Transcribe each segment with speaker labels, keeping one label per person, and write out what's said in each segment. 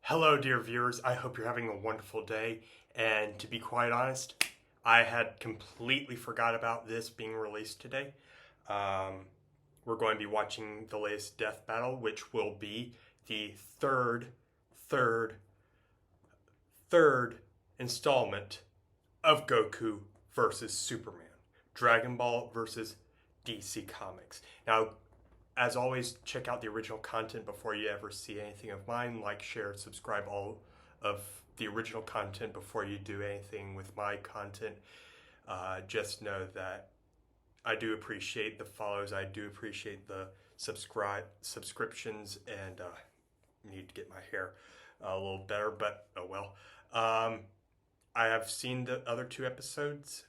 Speaker 1: Hello, dear viewers. I hope you're having a wonderful day. And to be quite honest, I had completely forgot about this being released today. We're going to be watching the latest Death Battle, which will be the third installment of Goku versus Superman. Dragon Ball versus DC Comics. Now, as always, check out the original content before you ever see anything of mine. Like, share, subscribe, all of the original content before you do anything with my content. Just know that I do appreciate the follows. I do appreciate the subscriptions, and need to get my hair a little better, but oh well. I have seen the other two episodes,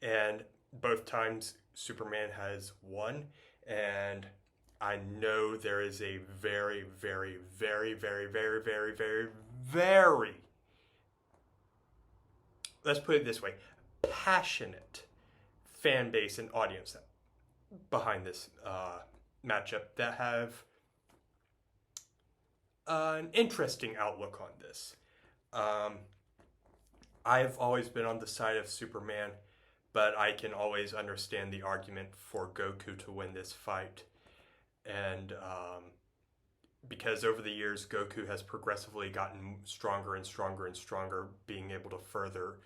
Speaker 1: and both times Superman has won, and I know there is a very, let's put it this way, passionate fan base and audience behind this matchup that have an interesting outlook on this. I've always been on the side of Superman, but I can always understand the argument for Goku to win this fight. And because over the years, Goku has progressively gotten stronger and stronger and stronger, being able to further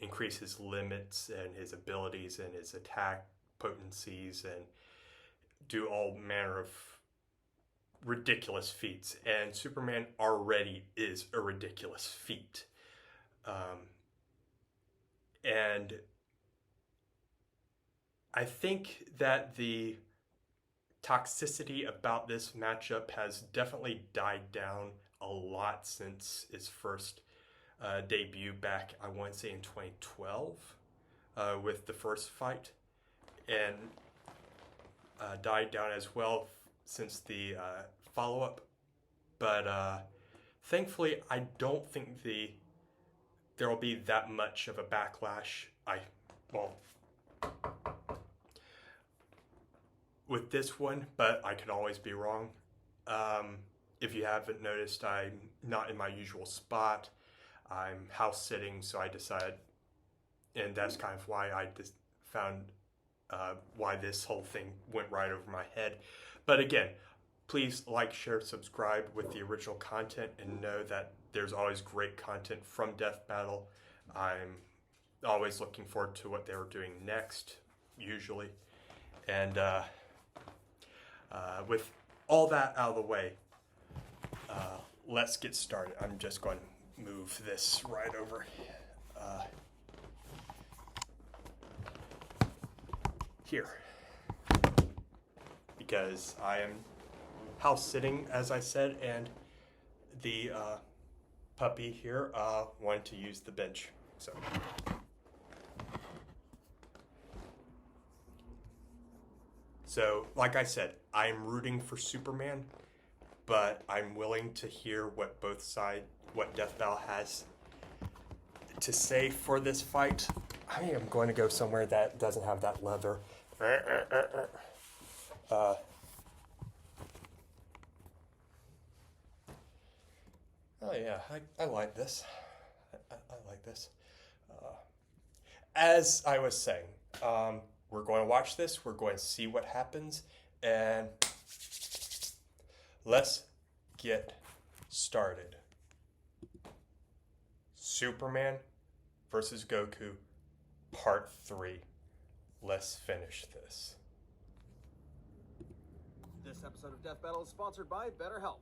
Speaker 1: increase his limits and his abilities and his attack potencies and do all manner of ridiculous feats. And Superman already is a ridiculous feat. And I think that the toxicity about this matchup has definitely died down a lot since its first debut back, I want to say in 2012, with the first fight, and died down as well since the follow-up. But thankfully, I don't think there will be that much of a backlash. With this one, but I could always be wrong. If you haven't noticed, I'm not in my usual spot. I'm house sitting, so I decided, and that's kind of why I just found why this whole thing went right over my head. But again, please like, share, subscribe with the original content, and know that there's always great content from Death Battle. I'm always looking forward to what they were doing next, usually. And with all that out of the way, let's get started. I'm just going to move this right over here, because I am house sitting, as I said, and the puppy here wanted to use the bench. So, like I said, I'm rooting for Superman, but I'm willing to hear what what Death Battle has to say for this fight. I am going to go somewhere that doesn't have that leather. Oh yeah, I like this. I like this. As I was saying, we're going to watch this. We're going to see what happens, and let's get started. Superman versus Goku, Part 3. Let's finish this.
Speaker 2: This episode of Death Battle is sponsored by BetterHelp.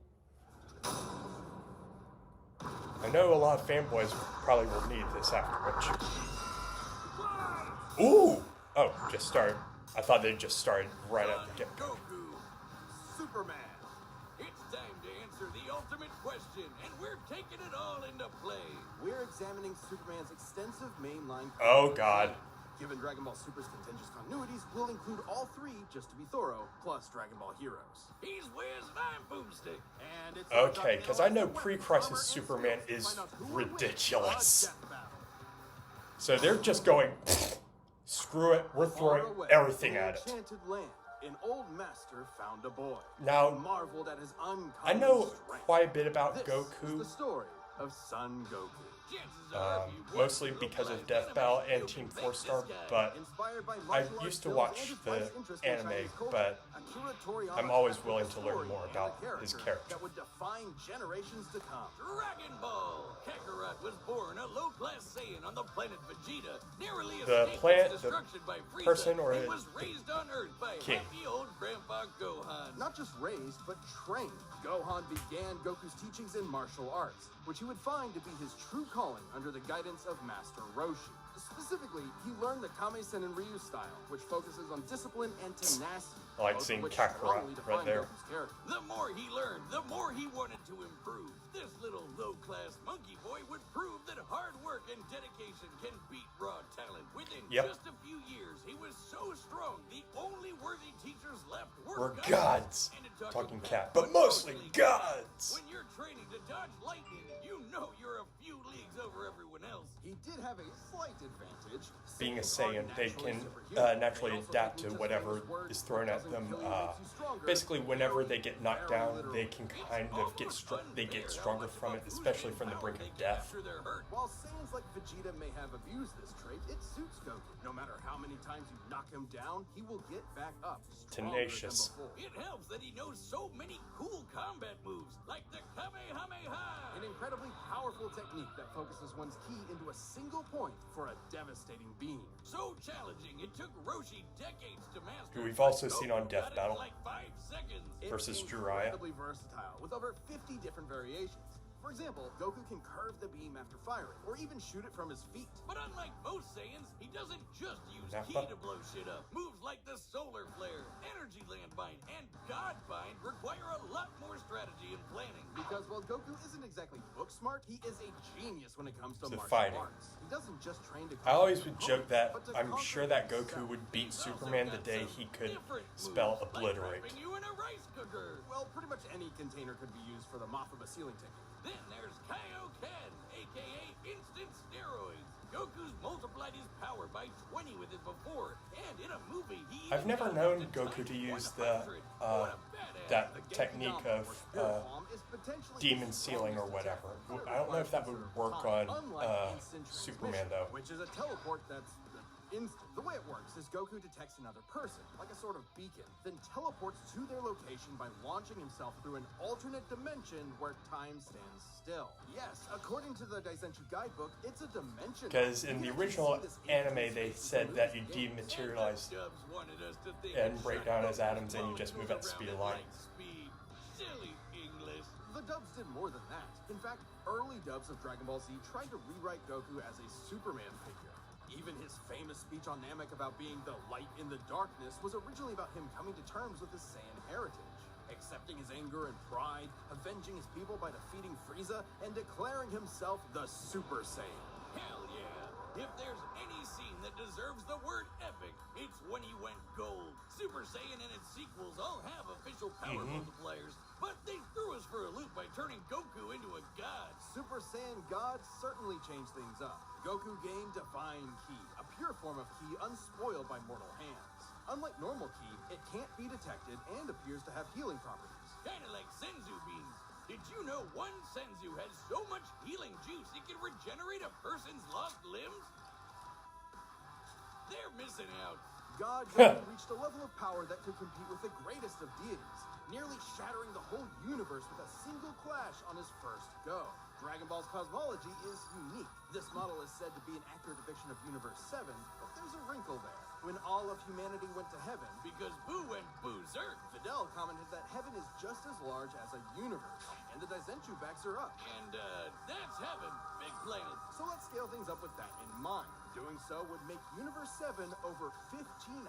Speaker 1: I know a lot of fanboys probably will need this afterwards. Ooh! Oh, just started. I thought they just started right at the get-go.
Speaker 2: Goku, Superman. It's time to answer the ultimate question, and we're taking it all into play. We're examining Superman's extensive mainline.
Speaker 1: Oh, God.
Speaker 2: Given Dragon Ball Super's contentious continuities, we'll include all three, just to be thorough, plus Dragon Ball Heroes. He's Wiz and I'm Boomstick. And it's
Speaker 1: okay, because I know pre-crisis Superman is ridiculous. So they're just going, screw it, we're throwing everything at it.
Speaker 2: Enchanted land, An old master found a boy.
Speaker 1: Now,
Speaker 2: He marveled at his uncommon
Speaker 1: I know
Speaker 2: strength.
Speaker 1: quite a bit about
Speaker 2: This
Speaker 1: Goku.
Speaker 2: is the story of Son Goku.
Speaker 1: Mostly because of Death Battle and Team 4 Star, but
Speaker 2: Inspired by
Speaker 1: I
Speaker 2: martial arts
Speaker 1: used to
Speaker 2: films
Speaker 1: watch
Speaker 2: and his
Speaker 1: the
Speaker 2: wife's interest in
Speaker 1: anime,
Speaker 2: Chinese culture,
Speaker 1: but
Speaker 2: Akira Toriyama
Speaker 1: I'm always
Speaker 2: crafted
Speaker 1: willing
Speaker 2: a
Speaker 1: to learn
Speaker 2: story
Speaker 1: more
Speaker 2: and
Speaker 1: about
Speaker 2: a
Speaker 1: his
Speaker 2: character
Speaker 1: character.
Speaker 2: that would define generations to come.
Speaker 3: Dragon Ball! Kakarot was born a low-class Saiyan on the planet Vegeta, narrowly
Speaker 1: The
Speaker 3: escaped
Speaker 1: planet-
Speaker 3: its
Speaker 1: the
Speaker 3: destruction by Frieza,
Speaker 1: person or
Speaker 3: and
Speaker 1: the-
Speaker 3: was raised on Earth by
Speaker 1: king?
Speaker 3: happy old Grandpa Gohan.
Speaker 2: Not just raised, but trained. Gohan began Goku's teachings in martial arts, which he would find to be his true calling under the guidance of Master Roshi. Specifically, he learned the Kame Senrin-Ryu style, which focuses on discipline and tenacity.
Speaker 1: I like
Speaker 2: both of
Speaker 1: seeing
Speaker 2: which
Speaker 1: Kakarot
Speaker 2: strongly
Speaker 1: right
Speaker 2: define
Speaker 1: there.
Speaker 2: Goku's character.
Speaker 3: The more he learned, the more he wanted to improve. This little low-class monkey boy would prove that hard work and dedication can beat raw talent. Within just a few years, he was so strong, the only worthy teachers left
Speaker 1: We're
Speaker 3: were
Speaker 1: gods.
Speaker 3: And
Speaker 1: Talking cat, but mostly gods.
Speaker 3: When you're training to dodge lightning, you know you're a few leagues over everyone else.
Speaker 2: He did have a slight advantage.
Speaker 1: Being a
Speaker 2: Saiyans
Speaker 1: Saiyan,
Speaker 2: are
Speaker 1: they
Speaker 2: naturally
Speaker 1: can
Speaker 2: superhuman.
Speaker 1: naturally
Speaker 2: They also
Speaker 1: adapt
Speaker 2: take
Speaker 1: to
Speaker 2: each
Speaker 1: whatever
Speaker 2: other's words.
Speaker 1: is thrown at
Speaker 2: Doesn't
Speaker 1: them.
Speaker 2: kill you, makes you stronger.
Speaker 1: Basically, whenever they get knocked
Speaker 2: Very
Speaker 1: down,
Speaker 2: literal.
Speaker 1: they can kind of get they get stronger from it, especially from the brink of death.
Speaker 2: While Saiyans like Vegeta may have abused this trait, it suits Goku. No matter how many times you knock him down, he will get back up. stronger than
Speaker 1: Tenacious.
Speaker 2: before.
Speaker 3: It helps that he knows so many cool combat moves, like the Kamehameha.
Speaker 2: An incredibly powerful technique that focuses one's ki into a single point for a devastating beam.
Speaker 3: So challenging, it took Roshi decades to master.
Speaker 1: Who we've also
Speaker 3: but
Speaker 1: seen on
Speaker 3: Goku
Speaker 1: Death
Speaker 3: got it in
Speaker 1: Battle.
Speaker 3: like 5 seconds.
Speaker 2: It's
Speaker 1: Versus Jiraiya.
Speaker 2: incredibly versatile, with over 50 different variations. For example, Goku can curve the beam after firing, or even shoot it from his feet.
Speaker 3: But unlike most Saiyans, he doesn't just use ki
Speaker 1: Nappa.
Speaker 3: to blow shit up. Moves like the Solar Flare, Energy Landmine, and God Bind require a lot more strategy and planning.
Speaker 2: Because while Goku isn't exactly book smart, he is a genius when it comes to
Speaker 1: To
Speaker 2: martial
Speaker 1: fighting.
Speaker 2: arts. He doesn't just train to
Speaker 1: I always
Speaker 2: conquer
Speaker 1: would
Speaker 2: his
Speaker 1: joke that
Speaker 2: opponent, but to
Speaker 1: I'm
Speaker 2: conquer
Speaker 1: sure that Goku
Speaker 2: himself.
Speaker 1: would beat
Speaker 3: He's also
Speaker 1: Superman the
Speaker 3: got
Speaker 1: day
Speaker 3: some
Speaker 1: he could
Speaker 3: different
Speaker 1: spell
Speaker 3: moves,
Speaker 1: obliterate.
Speaker 3: Like trapping you in a rice cooker.
Speaker 2: Well, pretty much any container could be used for the mop of a ceiling technique.
Speaker 3: Then there's Kaioken, aka instant steroids. Goku's multiplied his power by 20 with it before, and in a movie he
Speaker 1: I've
Speaker 3: even
Speaker 1: never
Speaker 3: got
Speaker 1: known
Speaker 3: up to
Speaker 1: Goku to
Speaker 3: times
Speaker 1: use the
Speaker 3: 100. What a badass.
Speaker 1: that
Speaker 2: The Genki
Speaker 1: technique
Speaker 2: Dama,
Speaker 1: of
Speaker 2: or Spirit Bomb, is potentially
Speaker 1: demon
Speaker 2: his
Speaker 1: sealing or
Speaker 2: strongest attack,
Speaker 1: whatever.
Speaker 2: but it
Speaker 1: I don't know if that would
Speaker 2: requires
Speaker 1: work
Speaker 2: time,
Speaker 1: on
Speaker 2: unlike instant
Speaker 1: Superman
Speaker 2: transmission,
Speaker 1: though.
Speaker 2: which is a teleport that's instant. The way it works is Goku detects another person, like a sort of beacon, then teleports to their location by launching himself through an alternate dimension where time stands still. Yes, according to the Daizenshuu guidebook, it's a dimension.
Speaker 1: Because in the
Speaker 2: You can actually
Speaker 1: original
Speaker 2: see this
Speaker 1: anime,
Speaker 2: in
Speaker 1: they
Speaker 2: the
Speaker 1: said that you
Speaker 2: game.
Speaker 1: dematerialize
Speaker 3: Dubs wanted us to think
Speaker 1: and
Speaker 3: that
Speaker 1: break
Speaker 3: Shiny
Speaker 1: down as
Speaker 3: Goku
Speaker 1: atoms and you just move at the speed of light.
Speaker 3: like speed. Silly English.
Speaker 2: The dubs did more than that. In fact, early dubs of Dragon Ball Z tried to rewrite Goku as a Superman figure. Even his famous speech on Namek about being the light in the darkness was originally about him coming to terms with his Saiyan heritage, accepting his anger and pride, avenging his people by defeating Frieza, and declaring himself the Super Saiyan.
Speaker 3: Hell yeah. If there's any scene that deserves the word epic, it's when he went gold. Super Saiyan and its sequels all have official power multipliers, but they threw us for a loop by turning Goku into a god.
Speaker 2: Super Saiyan God certainly changed things up. Goku gained Divine Ki, a pure form of Ki unspoiled by mortal hands. Unlike normal Ki, it can't be detected and appears to have healing properties.
Speaker 3: Kinda like Senzu beans. Did you know one Senzu has so much healing juice it can regenerate a person's lost limbs? They're missing out.
Speaker 2: God Goku reached a level of power that could compete with the greatest of deities, nearly shattering the whole universe with a single clash on his first go. Dragon Ball's cosmology is unique. This model is said to be an accurate depiction of Universe 7, but there's a wrinkle there. When all of humanity went to heaven,
Speaker 3: Because Boo went berserk.
Speaker 2: Fidel commented that heaven is just as large as a universe, and the Daizenshuu backs her up.
Speaker 3: And, that's heaven. Big planet.
Speaker 2: So let's scale things up with that in mind. Doing so would make Universe 7 over 1,500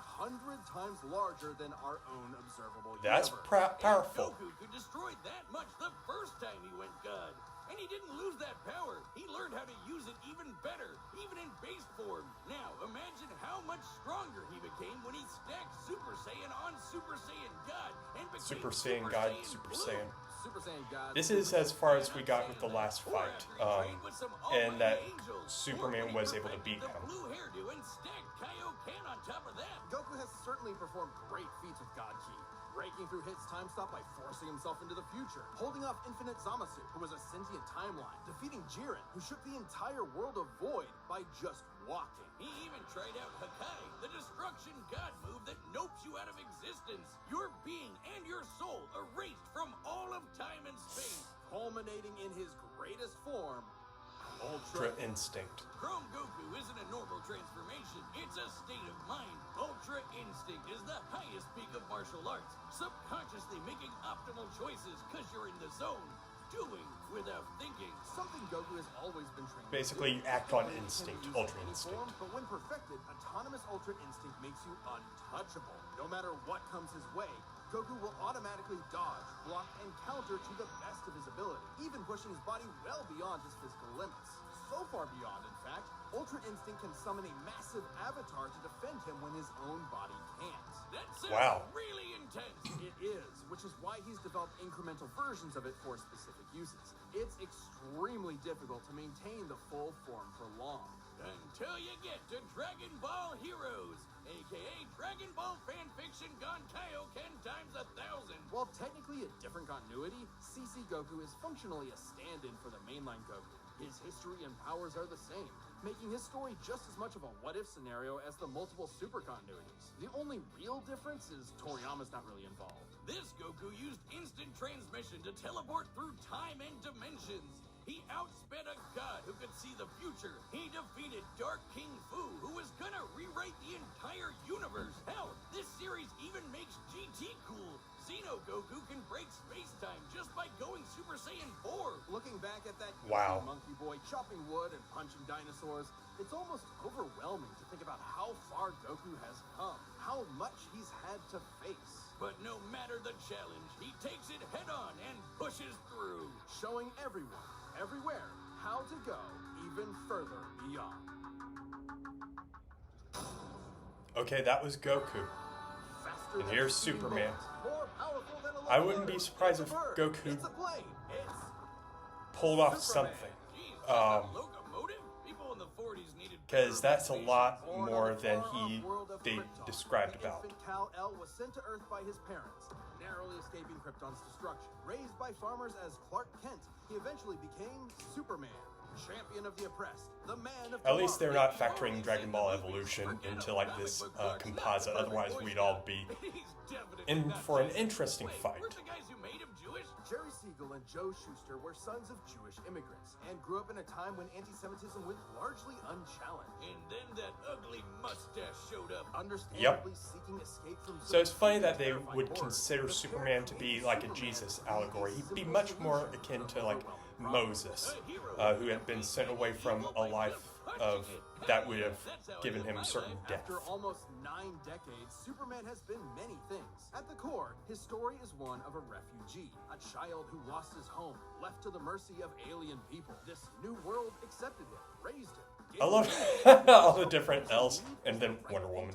Speaker 2: times larger than our own observable
Speaker 1: That's
Speaker 2: universe.
Speaker 1: powerful.
Speaker 3: Goku could destroy that much the first time he went god. And he didn't didn't lose that power. He learned how to use it even better, even in base form. Now, imagine how much stronger he became when he stacked Super Saiyan on Super Saiyan God and became
Speaker 1: Super Saiyan God, Super
Speaker 3: Blue.
Speaker 1: Saiyan.
Speaker 2: Super Saiyan God.
Speaker 1: This is as far as we got with the last fight, and that Superman was able to beat him.
Speaker 3: Blue hairdo and stacked Kaioken on top of that.
Speaker 2: Goku has certainly performed great feats with God Ki, breaking through his time stop by forcing himself into the future, holding off Infinite Zamasu, who was a sentient timeline, defeating Jiren, who shook the entire world of Void by just walking.
Speaker 3: He even tried out Hakai, the destruction god move that nopes you out of existence. Your being and your soul erased from all of time and space.
Speaker 2: Culminating in his greatest form,
Speaker 1: Ultra Instinct.
Speaker 3: Chrome Goku isn't a normal transformation, it's a state of mind. Ultra Instinct is the highest peak of martial arts, subconsciously making optimal choices because you're in the zone, doing without thinking.
Speaker 2: Something Goku has always been trained
Speaker 1: Basically, you
Speaker 2: to do.
Speaker 1: act on
Speaker 2: He can
Speaker 1: instinct,
Speaker 2: use
Speaker 1: Ultra
Speaker 2: any
Speaker 1: Instinct.
Speaker 2: form, but when perfected, autonomous Ultra Instinct makes you untouchable. No matter what comes his way, Goku will automatically dodge, block, and counter to the best of his ability, even pushing his body well beyond his physical limits. So far beyond, in fact, Ultra Instinct can summon a massive avatar to defend him when his own body can't.
Speaker 3: That sounds really intense.
Speaker 2: It is, which is why he's developed incremental versions of it for specific uses. It's extremely difficult to maintain the full form for long.
Speaker 3: Until you get to Dragon Ball Heroes, aka Dragon Ball fanfiction gone Kaioken times 1,000.
Speaker 2: While technically a different continuity, CC Goku is functionally a stand-in for the mainline Goku. His history and powers are the same, making his story just as much of a what-if scenario as the multiple super continuities. The only real difference is Toriyama's not really involved.
Speaker 3: This Goku used instant transmission to teleport through time and dimensions. He outsped a god who could see the future. He defeated Dark King Fu, who was gonna rewrite the entire universe. Hell, this series even makes GT cool. Xeno Goku can break space-time just by going Super Saiyan 4.
Speaker 2: Looking back at that
Speaker 1: Wow.
Speaker 2: monkey boy chopping wood and punching dinosaurs, it's almost overwhelming to think about how far Goku has come, how much he's had to face.
Speaker 3: But no matter the challenge, he takes it head-on and pushes through.
Speaker 2: Showing everyone, everywhere, how to go even further beyond.
Speaker 1: Okay, that was Goku.
Speaker 2: Faster
Speaker 1: And
Speaker 2: than
Speaker 1: here's
Speaker 2: a speeding
Speaker 1: Superman.
Speaker 2: bullet, more powerful than a
Speaker 1: I wouldn't be
Speaker 2: locomotive.
Speaker 1: surprised
Speaker 2: It's
Speaker 1: if
Speaker 2: a bird.
Speaker 1: Goku
Speaker 2: It's a plane. It's
Speaker 1: pulled off
Speaker 2: Superman.
Speaker 1: something.
Speaker 3: Jeez, that's
Speaker 1: Um,
Speaker 3: a locomotive? People in the 40s needed...
Speaker 1: Because that's a lot
Speaker 2: born
Speaker 1: more
Speaker 2: on the
Speaker 1: than
Speaker 2: far-off world of
Speaker 1: they
Speaker 2: Krypton.
Speaker 1: described
Speaker 2: The
Speaker 1: about.
Speaker 2: infant Kal-El was sent to Earth by his parents, narrowly escaping Krypton's destruction. Raised by farmers as Clark Kent, he eventually became Superman, champion of the oppressed, the man of
Speaker 1: At least they're
Speaker 2: tomorrow.
Speaker 1: not factoring Dragon Ball Evolution into like this composite, otherwise we'd all be in for an interesting fight.
Speaker 3: Weren't the guys who made him Jewish?
Speaker 2: Jerry Siegel and Joe Shuster were sons of Jewish immigrants and grew up in a time when anti-Semitism went largely unchallenged.
Speaker 3: And then that ugly mustache showed up.
Speaker 2: Understandably seeking escape from
Speaker 1: So it's funny that they
Speaker 2: terrifying
Speaker 1: would
Speaker 2: horrors,
Speaker 1: consider
Speaker 2: the
Speaker 1: Superman to be like a Jesus allegory. He'd be much more akin to like Moses, who had been sent away from a life of that would have given him certain death.
Speaker 2: After almost 9 decades, Superman has been many things. At the core, his story is one of a refugee, a child who lost his home, left to the mercy of alien people. This new world accepted him, raised him.
Speaker 1: I love all the different L's and then Wonder Woman.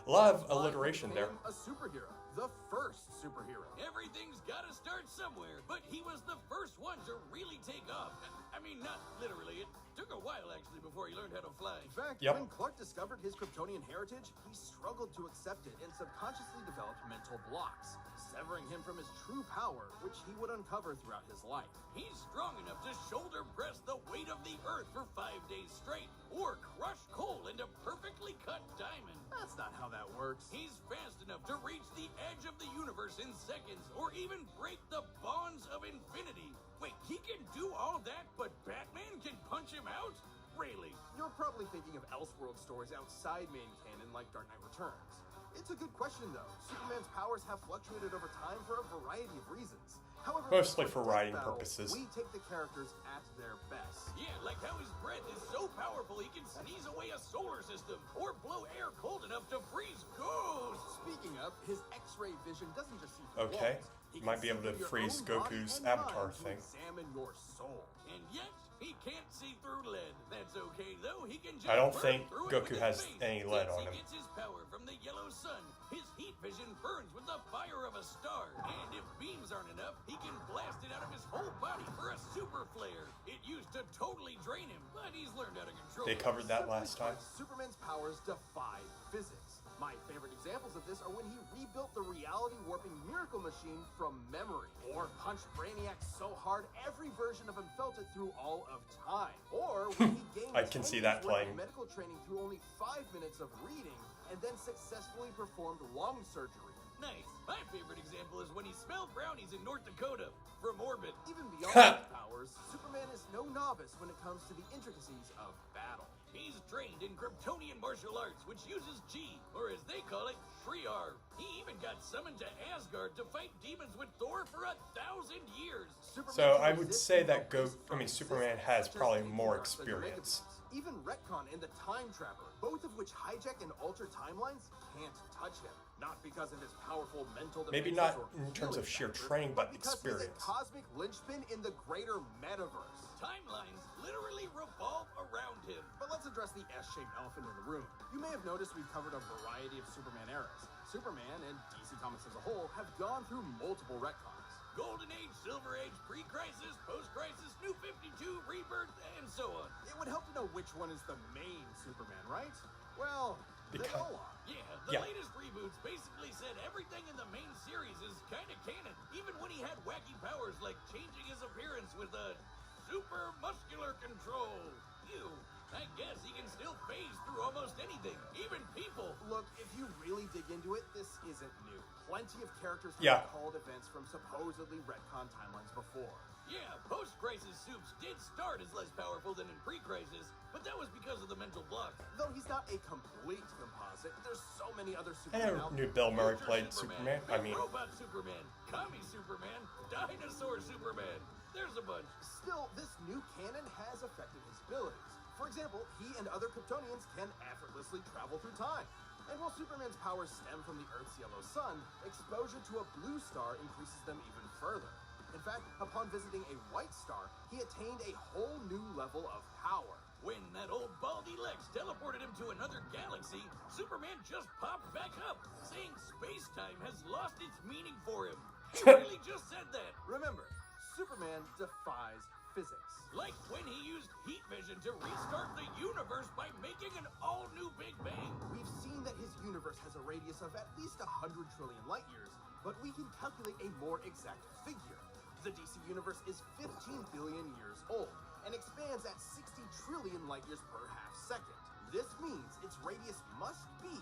Speaker 1: A lot of alliteration there.
Speaker 2: A superhero, the first superhero.
Speaker 3: Everything's gotta start somewhere, but he was the first one to really take off. I mean, not literally. It took a while, actually, before he learned how to fly.
Speaker 2: In fact,
Speaker 1: Yep.
Speaker 2: when Clark discovered his Kryptonian heritage, he struggled to accept it and subconsciously developed mental blocks, severing him from his true power, which he would uncover throughout his life.
Speaker 3: He's strong enough to shoulder press the weight of the Earth for 5 days straight, or crush coal into perfectly cut diamond.
Speaker 2: That's not how that works.
Speaker 3: He's fast enough to reach the edge of the universe in seconds, or even break the bonds of infinity. Wait, he can do all that, but Batman can punch him out? Really?
Speaker 2: You're probably thinking of Elseworld stories outside main canon like Dark Knight Returns. It's a good question, though. Superman's powers have fluctuated over time for a variety of reasons. However,
Speaker 1: Mostly for
Speaker 2: with
Speaker 1: writing
Speaker 2: Death Battle,
Speaker 1: purposes.
Speaker 2: We take the characters at their best.
Speaker 3: Yeah, like how his breath is so powerful he can sneeze away a solar system, or blow air cold enough to freeze ghosts.
Speaker 2: Speaking of, his X-ray vision doesn't just see through
Speaker 1: Okay.
Speaker 2: walls. He
Speaker 1: Might
Speaker 2: can
Speaker 1: be able
Speaker 2: see
Speaker 1: to
Speaker 2: through your
Speaker 1: freeze
Speaker 2: own body
Speaker 1: Goku's
Speaker 2: and
Speaker 1: avatar
Speaker 2: mind to
Speaker 1: thing.
Speaker 2: examine your soul.
Speaker 3: And yet, he can't see through lead. That's okay, though. He can just
Speaker 1: I don't
Speaker 3: burn
Speaker 1: think
Speaker 3: through it
Speaker 1: Goku
Speaker 3: with
Speaker 1: has
Speaker 3: his face.
Speaker 1: any lead on
Speaker 3: Since
Speaker 1: him.
Speaker 3: He gets his power from the yellow sun. His heat vision burns with the fire of a star. And if beams aren't enough, he can blast it out of his whole body for a super flare. It used to totally drain him, but he's learned how to control
Speaker 1: They
Speaker 3: it.
Speaker 1: covered that
Speaker 2: Simply
Speaker 1: last time.
Speaker 2: put, Superman's powers defied physics. My favorite examples of this are when he rebuilt the reality warping miracle machine from memory, or punched Brainiac so hard every version of him felt it through all of time, or when he gained
Speaker 1: I can
Speaker 2: 10
Speaker 1: see that
Speaker 2: years' worth of
Speaker 1: playing.
Speaker 2: medical training through only 5 minutes of reading, and then successfully performed lung surgery.
Speaker 3: Nice. My favorite example is when he smelled brownies in North Dakota from orbit.
Speaker 2: Even beyond his powers, Superman is no novice when it comes to the intricacies of battle.
Speaker 3: He's trained in Kryptonian martial arts, which uses chi, or as they call it, Shriar. He even got summoned to Asgard to fight demons with Thor for 1,000 years.
Speaker 2: Superman
Speaker 1: So
Speaker 2: can
Speaker 1: I would
Speaker 2: resist
Speaker 1: say
Speaker 2: evil
Speaker 1: that
Speaker 2: beasts from
Speaker 1: Superman
Speaker 2: existence,
Speaker 1: has
Speaker 2: such as
Speaker 1: probably
Speaker 2: the
Speaker 1: more
Speaker 2: Ewoks and the
Speaker 1: experience.
Speaker 2: Megabeasts. Even Retcon and the Time Trapper, both of which hijack and alter timelines, can't touch him. Not because of his powerful mental
Speaker 1: Maybe
Speaker 2: dimensions
Speaker 1: not
Speaker 2: or
Speaker 1: in terms of
Speaker 2: healing
Speaker 1: sheer
Speaker 2: factor,
Speaker 1: training, but
Speaker 2: because
Speaker 1: experience.
Speaker 2: he's a cosmic linchpin in the greater metaverse.
Speaker 3: Timelines literally revolve around him.
Speaker 2: But let's address the S-shaped elephant in the room. You may have noticed we've covered a variety of Superman eras. Superman, and DC Comics as a whole, have gone through multiple retcons.
Speaker 3: Golden Age, Silver Age, pre-crisis, post-crisis, New 52, Rebirth, and so on.
Speaker 2: It would help to know which one is the main Superman, right? Well, they
Speaker 1: Because-
Speaker 2: all are.
Speaker 3: Yeah, the
Speaker 1: Yeah.
Speaker 3: latest reboots basically said everything in the main series is kind of canon. Even when he had wacky powers like changing his appearance with a super muscular control. I guess he can still phase through almost anything, even people.
Speaker 2: Look, if you really dig into it, this isn't new. Plenty of characters have
Speaker 1: Yeah.
Speaker 2: recalled events from supposedly retcon timelines before.
Speaker 3: Yeah, post-crisis Supes did start as less powerful than in pre-crisis, but that was because of the mental block.
Speaker 2: Though he's not a complete composite, there's so many other
Speaker 1: I
Speaker 2: Supermen
Speaker 1: never
Speaker 2: out
Speaker 1: knew
Speaker 2: there.
Speaker 1: Bill Murray
Speaker 3: Future
Speaker 1: played Superman.
Speaker 3: Big
Speaker 1: I mean,
Speaker 3: Robot Superman, Commie Superman, Dinosaur Superman. There's a bunch.
Speaker 2: Still, this new canon has affected his abilities. For example, he and other Kryptonians can effortlessly travel through time. And while Superman's powers stem from the Earth's yellow sun, exposure to a blue star increases them even further. In fact, upon visiting a white star, he attained a whole new level of power.
Speaker 3: When that old baldy Lex teleported him to another galaxy, Superman just popped back up, saying space-time has lost its meaning for him. He really just said that.
Speaker 2: Remember, Superman defies physics.
Speaker 3: Like when he used heat vision to restart the universe by making an all-new Big Bang.
Speaker 2: We've seen that his universe has a radius of at least 100 trillion light years, but we can calculate a more exact figure. The DC universe is 15 billion years old and expands at 60 trillion light years per half second. This means its radius must be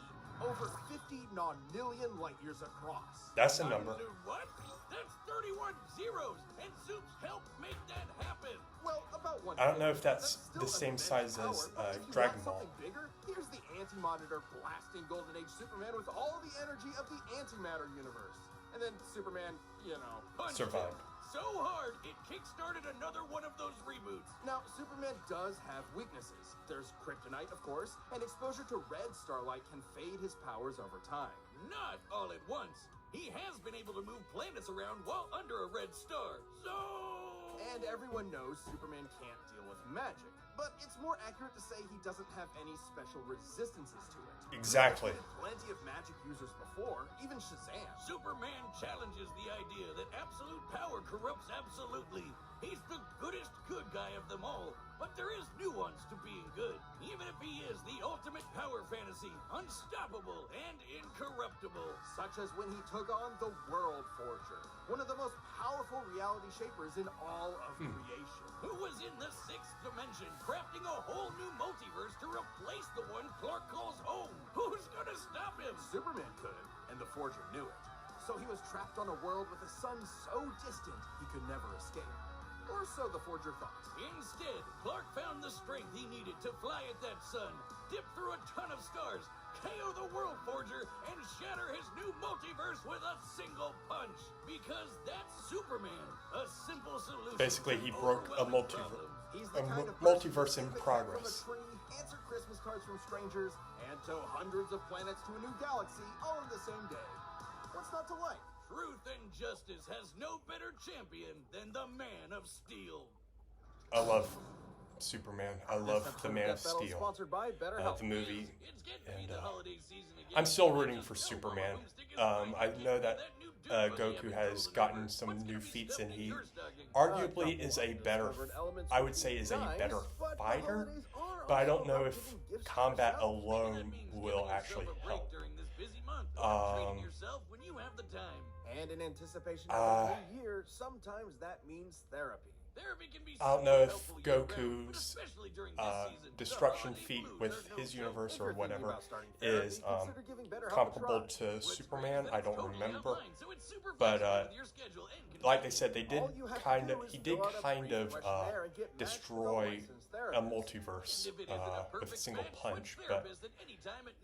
Speaker 2: over 50 nonillion light years across.
Speaker 1: that's a number.
Speaker 3: What? That's 31 zeros, and Supes helped make that happen.
Speaker 2: Well, about one.
Speaker 1: I don't know if that's
Speaker 2: still
Speaker 1: the
Speaker 2: an
Speaker 1: same
Speaker 2: immense
Speaker 1: size
Speaker 2: power,
Speaker 1: as
Speaker 2: but if you
Speaker 1: Dragon
Speaker 2: want
Speaker 1: Ball.
Speaker 2: something bigger, here's the Anti-Monitor blasting Golden Age Superman with all the energy of the antimatter universe. And then Superman,
Speaker 3: Punched
Speaker 1: Survived.
Speaker 3: him so hard, it kickstarted another one of those reboots.
Speaker 2: Now, Superman does have weaknesses. There's kryptonite, of course, and exposure to red starlight can fade his powers over time.
Speaker 3: Not all at once. He has been able to move planets around while under a red star. So...
Speaker 2: And everyone knows Superman can't deal with magic. But it's more accurate to say he doesn't have any special resistances to it.
Speaker 1: Exactly.
Speaker 2: He's defeated plenty of magic users before, even Shazam.
Speaker 3: Superman challenges the idea that absolute power corrupts absolutely. He's the goodest good guy of them all, but there is nuance to being good. Even if he is the ultimate power fantasy, unstoppable and incorruptible.
Speaker 2: Such as when he took on the World Forger, one of the most powerful reality shapers in all of creation.
Speaker 3: Who was in the sixth dimension, crafting a whole new multiverse to replace the one Clark calls home. Who's gonna stop him?
Speaker 2: Superman could, and the Forger knew it. So he was trapped on a world with a sun so distant he could never escape. Or so the Forger thought.
Speaker 3: Instead, Clark found the strength he needed to fly at that sun, dip through a ton of stars, KO the World Forger, and shatter his new multiverse with a single punch. Because that's Superman, a simple solution.
Speaker 1: Basically, he
Speaker 3: to
Speaker 1: broke a
Speaker 3: overwhelming
Speaker 1: multiverse.
Speaker 3: problems.
Speaker 2: He's
Speaker 1: A
Speaker 2: the kind of
Speaker 1: multiverse
Speaker 2: person
Speaker 1: in
Speaker 2: who can
Speaker 1: progress.
Speaker 2: From a tree, answer Christmas cards from strangers, and tow hundreds of planets to a new galaxy all in the same day. What's not to like?
Speaker 3: Truth and justice has no better champion than the Man of Steel.
Speaker 1: I love Superman. I love the Man of Steel.
Speaker 2: Sponsored by BetterHelp.
Speaker 1: The movie.
Speaker 3: It's getting to be
Speaker 1: And
Speaker 3: the holiday season again.
Speaker 1: I'm still rooting for Superman. I know that Goku has gotten some new feats, and he arguably is a better, I would say, is a better fighter. But I don't know if combat alone will actually help.
Speaker 2: And in anticipation of the new year, sometimes that means therapy.
Speaker 1: I don't know if Goku's destruction feat with his universe or whatever is comparable to Superman. I don't remember, but like they said, he did kind of destroy a multiverse with a single punch. But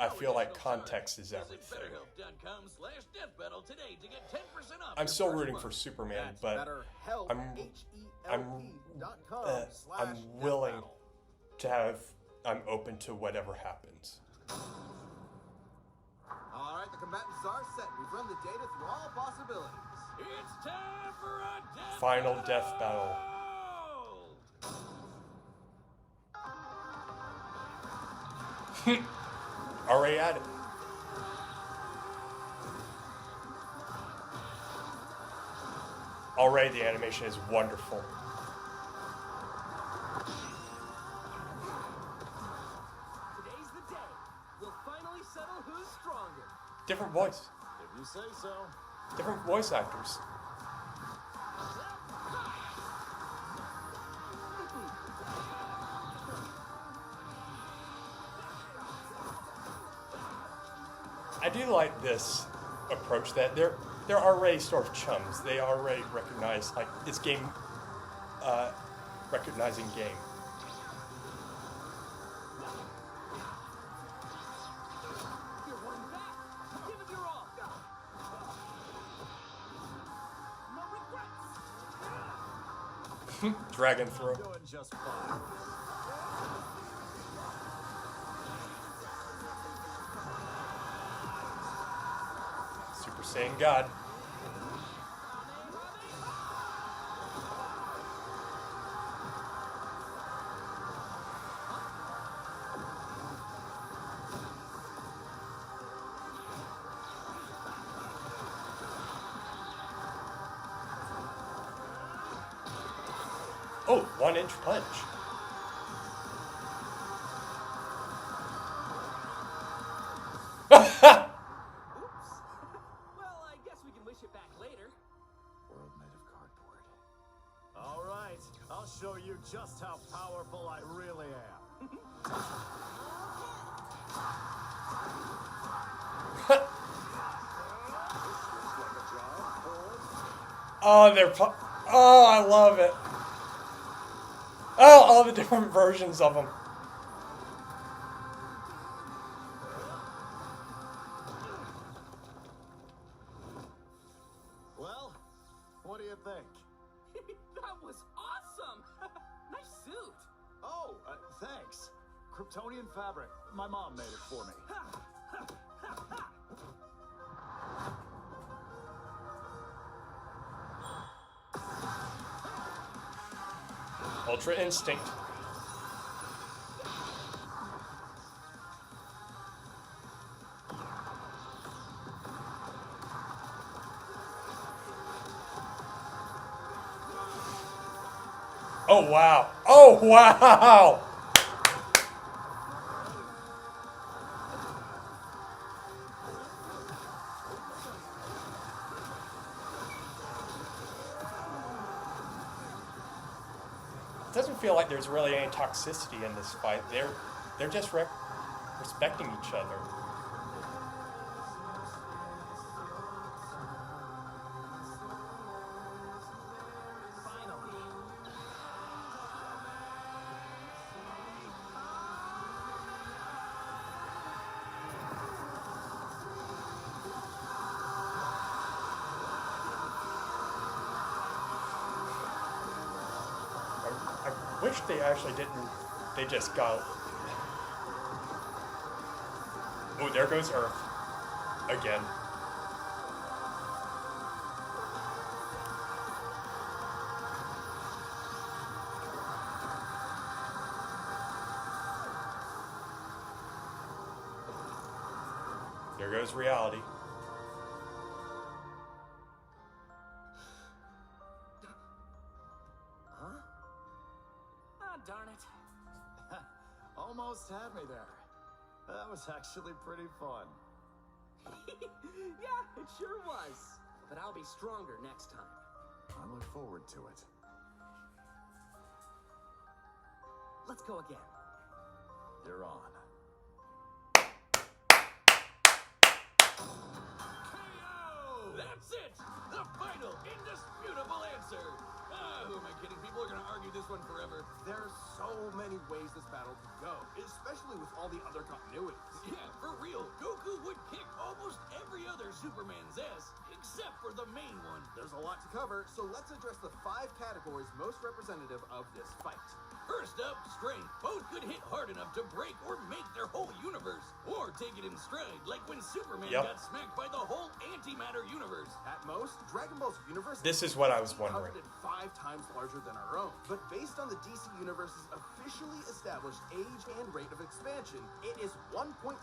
Speaker 1: I feel like context is everything. I'm still rooting for Superman, but I'm willing to have. I'm open to whatever happens.
Speaker 2: All right, the combatants are set. We've run the data through all possibilities.
Speaker 3: It's time for a
Speaker 1: Final death battle. Already at it. Already the animation is wonderful.
Speaker 2: Today's the day. We'll finally settle who's stronger.
Speaker 1: Different voice.
Speaker 2: If you say so.
Speaker 1: Different voice actors. I do like this approach that they're already sort of chums. They already recognize, like, it's game, recognizing game.
Speaker 2: You're one back. Give it your all. No regrets.
Speaker 1: Dragon throw.
Speaker 2: Doing just fine.
Speaker 1: Super Saiyan God. Oh, 1-inch punch.
Speaker 4: Oops. Well, I guess we can wish it back later.
Speaker 2: World made of cardboard.
Speaker 5: All right, I'll show you just how powerful I really am.
Speaker 1: Oh, oh, I love it. Oh, all the different versions of them.
Speaker 5: Well, what do you think?
Speaker 4: That was awesome! Nice suit!
Speaker 5: Oh, thanks. Kryptonian fabric. My mom made it for me.
Speaker 1: Ultra Instinct. Oh, wow. Oh, wow. It doesn't feel like there's really any toxicity in this fight. They're just respecting each other. I wish they actually didn't. They just got. Oh, there goes Earth again. There goes reality.
Speaker 5: Huh?
Speaker 4: Ah, darn it.
Speaker 5: Almost had me there. That was actually pretty fun.
Speaker 4: Yeah, it sure was. But I'll be stronger next time.
Speaker 5: I look forward to it.
Speaker 4: Let's go again.
Speaker 5: You're on.
Speaker 3: KO! That's it! The final, indisputable answer! Who am I kidding? People are gonna argue this one forever.
Speaker 2: There's so many ways this battle could go, especially with all the other continuities.
Speaker 3: Yeah, for real. Goku would kick almost every other Superman's ass, except for the main one.
Speaker 2: There's a lot to cover, so let's address the 5 categories most representative of this fight.
Speaker 3: First up, strength. Both could hit hard enough to break or make their whole universe, or take it in stride, like when Superman got smacked by the whole antimatter universe.
Speaker 2: At most, Dragon Ball's universe
Speaker 1: This is what I was wondering.
Speaker 2: 5 times larger than our own. But based on the DC Universe's officially established age and rate of expansion, it is 1.6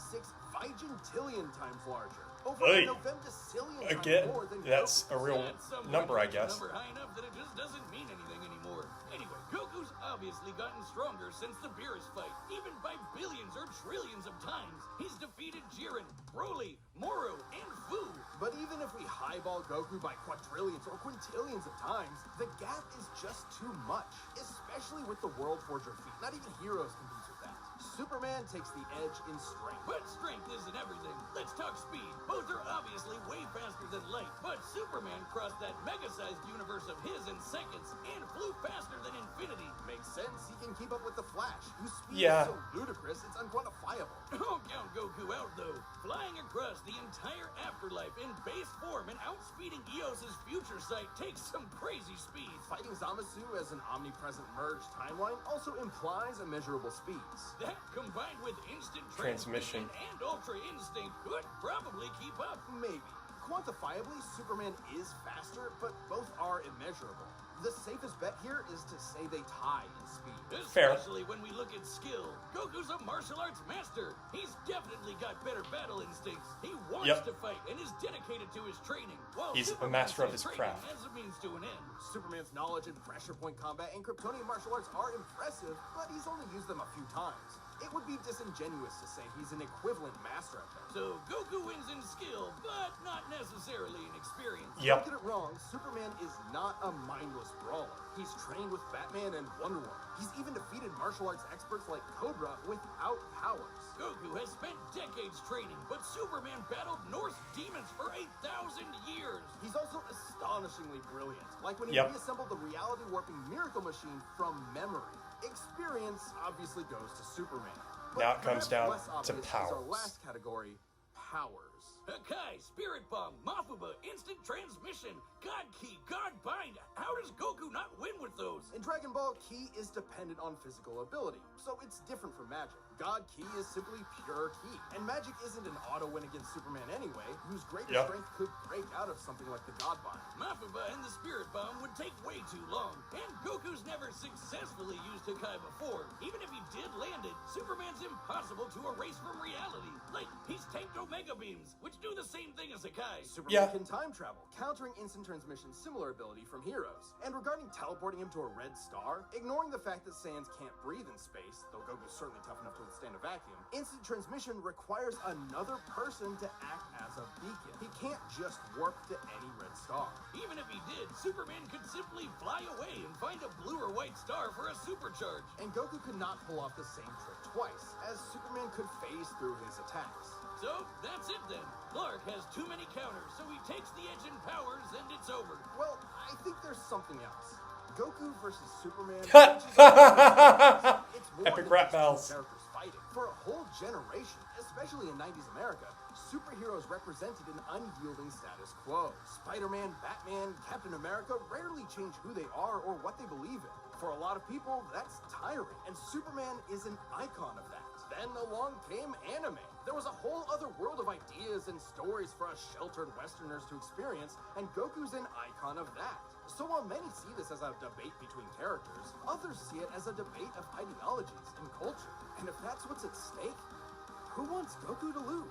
Speaker 2: vigintillion times larger. Over a novemdecillion
Speaker 1: Again,
Speaker 2: times more than
Speaker 1: that's
Speaker 2: Goku.
Speaker 1: a real number, I guess.
Speaker 3: Number high enough that it just doesn't mean anything anymore. Anyway, Goku's obviously gotten stronger since the Beerus fight, even by billions or trillions of times. He's defeated Jiren, Broly, Moro, and Fu.
Speaker 2: But even if we highball Goku by quadrillions or quintillions of times, the gap is just too much, especially with the World Forger feat. Not even Heroes competes with that. Superman takes the edge in strength.
Speaker 3: But strength isn't everything. Let's talk speed. Both are obviously way faster than light, but Superman crossed that mega-sized universe of his in seconds and flew faster than infinity.
Speaker 2: Makes sense. He can keep up with the Flash, whose speed
Speaker 1: Yeah.
Speaker 2: is so ludicrous it's unquantifiable.
Speaker 3: Don't count Goku out, though. Flying across the entire afterlife in base form and outspeeding Eos's future sight takes some crazy speed.
Speaker 2: Fighting Zamasu as an omnipresent merged timeline also implies immeasurable speeds.
Speaker 3: That, combined with instant
Speaker 1: Transmission.
Speaker 3: and ultra instinct, could probably keep up.
Speaker 2: Maybe. Quantifiably, Superman is faster, but both are immeasurable. The safest bet here is to say they tie in speed.
Speaker 1: Fair.
Speaker 3: Especially when we look at skill. Goku's a martial arts master. He's definitely got better battle instincts. He wants to fight and is dedicated to his training. While
Speaker 1: He's a
Speaker 3: Superman
Speaker 1: master of
Speaker 3: sees
Speaker 1: his
Speaker 3: training
Speaker 1: craft.
Speaker 3: as a means to an end.
Speaker 2: Superman's knowledge in pressure point combat and Kryptonian martial arts are impressive, but he's only used them a few times. It would be disingenuous to say he's an equivalent master at them.
Speaker 3: So Goku wins in skill, but not necessarily in experience.
Speaker 2: Don't get it wrong, Superman is not a mindless brawler. He's trained with Batman and Wonder Woman. He's even defeated martial arts experts like Cobra without powers.
Speaker 3: Goku has spent decades training, but Superman battled Norse demons for 8,000 years.
Speaker 2: He's also astonishingly brilliant, like when he reassembled the reality warping miracle machine from memory. Experience obviously goes to Superman. But
Speaker 1: Now it comes
Speaker 2: perhaps
Speaker 1: down
Speaker 2: less
Speaker 1: to
Speaker 2: obvious is
Speaker 1: powers.
Speaker 2: our last category, powers.
Speaker 3: Hakai, Spirit Bomb, Mafuba, Instant Transmission, God Key, God Bind. How does Goku not win with those?
Speaker 2: In Dragon Ball, Ki is dependent on physical ability, so it's different from magic. God Ki is simply pure Ki, and magic isn't an auto win against Superman anyway, whose greatest strength could break out of something like the God Bind.
Speaker 3: Mafuba and the Spirit Bomb would take way too long, and Goku's never successfully used Hakai before. Even if he did land it, Superman's impossible to erase from reality. Like, he's tanked Omega Beams, which do the same thing as Hakai.
Speaker 2: Superman can time travel, countering instant transmission's similar ability from Heroes. And regarding teleporting him to a red star, ignoring the fact that Saiyans can't breathe in space, though Goku's certainly tough enough to withstand a vacuum, instant transmission requires another person to act as a beacon. He can't just warp to any red star.
Speaker 3: Even if he did, Superman could simply fly away and find a blue or white star for a supercharge.
Speaker 2: And Goku could not pull off the same trick twice, as Superman could phase through his attacks.
Speaker 3: So, that's it then. Clark has too many counters, so he takes the edge in powers and it's over.
Speaker 2: Well, I think there's something else. Goku versus Superman. It's more
Speaker 1: Epic
Speaker 2: than
Speaker 1: rap
Speaker 2: just two
Speaker 1: battles.
Speaker 2: characters fighting. For a whole generation, especially in 90s America, superheroes represented an unyielding status quo. Spider-Man, Batman, Captain America rarely change who they are or what they believe in. For a lot of people, that's tiring, and Superman is an icon of that. Then along came anime. There was a whole other world of ideas and stories for us sheltered Westerners to experience, and Goku's an icon of that. So while many see this as a debate between characters, others see it as a debate of ideologies and culture. And if that's what's at stake, Who wants Goku to lose?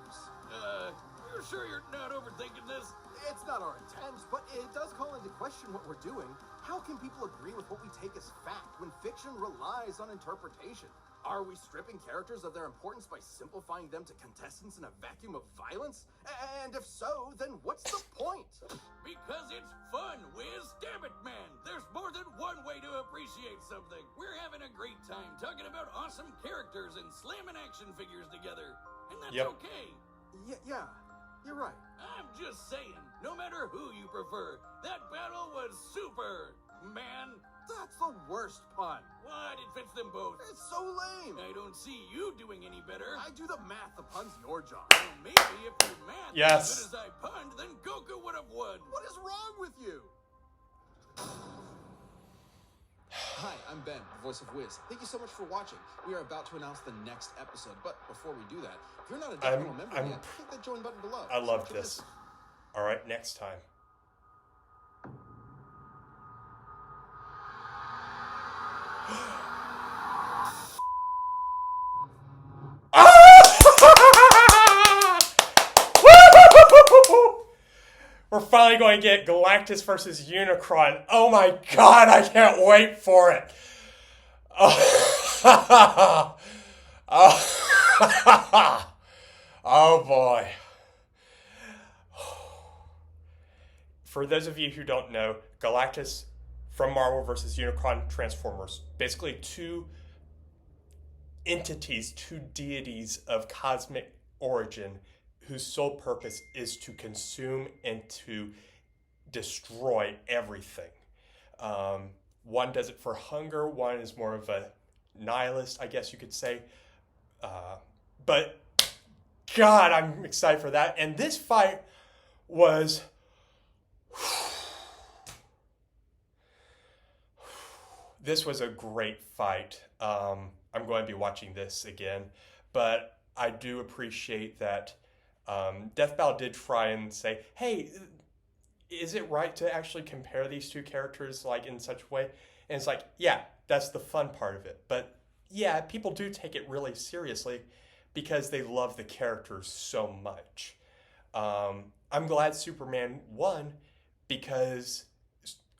Speaker 3: You're sure you're not overthinking this?
Speaker 2: It's not our intent, but it does call into question what we're doing. How can people agree with what we take as fact when fiction relies on interpretation? Are we stripping characters of their importance by simplifying them to contestants in a vacuum of violence? And if so, then what's the point?
Speaker 3: Because it's fun, Wiz. Damn it, man. There's more than one way to appreciate something. We're having a great time talking about awesome characters and slamming action figures together. And that's okay.
Speaker 2: Yeah, you're right.
Speaker 3: I'm just saying, no matter who you prefer, that battle was super, man.
Speaker 2: That's the worst pun.
Speaker 3: What? It fits them both.
Speaker 2: It's so lame.
Speaker 3: I don't see you doing any better.
Speaker 2: I do the math. The pun's your job.
Speaker 3: Well, maybe if you math as good as I punned, then Goku would have won.
Speaker 2: What is wrong with you? Hi, I'm Ben, the voice of Wiz. Thank you so much for watching. We are about to announce the next episode, but before we do that, if you're not a Death Metal member yet, click that join button below.
Speaker 1: I love this. All right, next time. We're finally going to get Galactus versus Unicron. Oh my god, I can't wait for it. Oh, oh boy. For those of you who don't know, Galactus from Marvel versus Unicron Transformers. Basically two entities, two deities of cosmic origin whose sole purpose is to consume and to destroy everything. One does it for hunger, one is more of a nihilist, I guess you could say. But God, I'm excited for that. And this fight was... This was a great fight. I'm going to be watching this again. But I do appreciate that Death Battle did try and say, hey, is it right to actually compare these two characters like in such a way? And it's like, yeah, that's the fun part of it. But yeah, people do take it really seriously because they love the characters so much. I'm glad Superman won because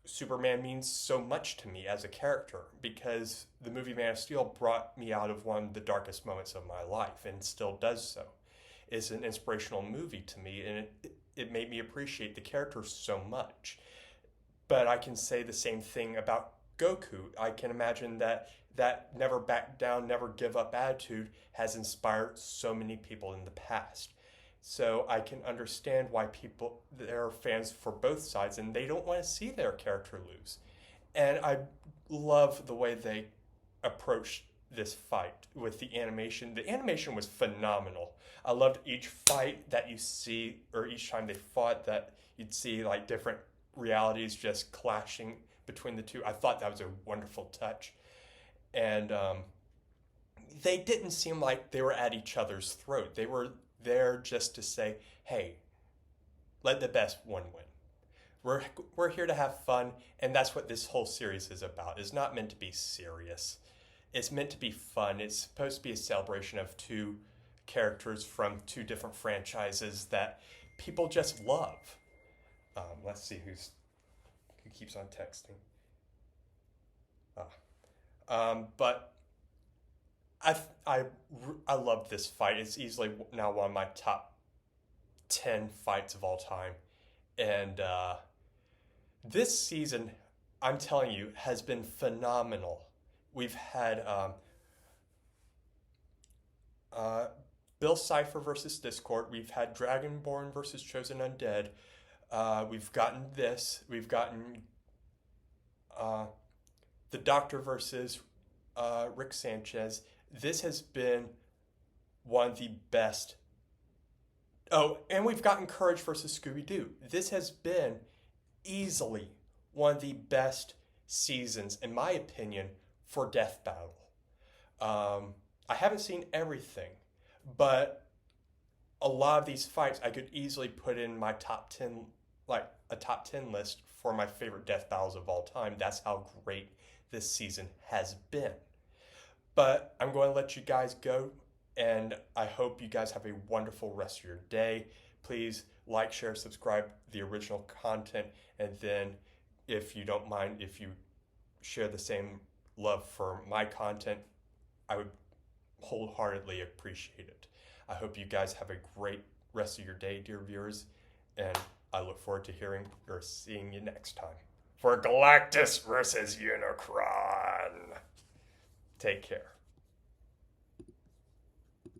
Speaker 1: Superman means so much to me as a character, because the movie Man of Steel brought me out of one of the darkest moments of my life and still does so. It's an inspirational movie to me, and it made me appreciate the character so much. But I can say the same thing about Goku. I can imagine that never back down, never give up attitude has inspired so many people in the past. So I can understand why there are fans for both sides, and they don't want to see their character lose. And I love the way they approached this fight with the animation. The animation was phenomenal. I loved each fight that you see, or each time they fought, that you'd see like different realities just clashing between the two. I thought that was a wonderful touch. And they didn't seem like they were at each other's throat. They were there just to say, hey, let the best one win. We're here to have fun, and that's what this whole series is about. It's not meant to be serious. It's meant to be fun. It's supposed to be a celebration of two characters from two different franchises that people just love. Let's see who keeps on texting. But I love this fight. It's easily now one of my top 10 fights of all time. And this season, I'm telling you, has been phenomenal. We've had Bill Cipher versus Discord. We've had Dragonborn versus Chosen Undead. We've gotten this. We've gotten the Doctor versus Rick Sanchez. This has been one of the best. Oh, and we've gotten Courage versus Scooby-Doo. This has been easily one of the best seasons, in my opinion, for Death Battle. I haven't seen everything, but a lot of these fights I could easily put in my top 10, like a top 10 list for my favorite Death Battles of all time. That's how great this season has been. But I'm going to let you guys go. And I hope you guys have a wonderful rest of your day. Please like, share, subscribe the original content, and then if you don't mind, if you share the same love for my content, I would wholeheartedly appreciate it. I hope you guys have a great rest of your day, dear viewers, and I look forward to hearing or seeing you next time for Galactus versus Unicron. Take care.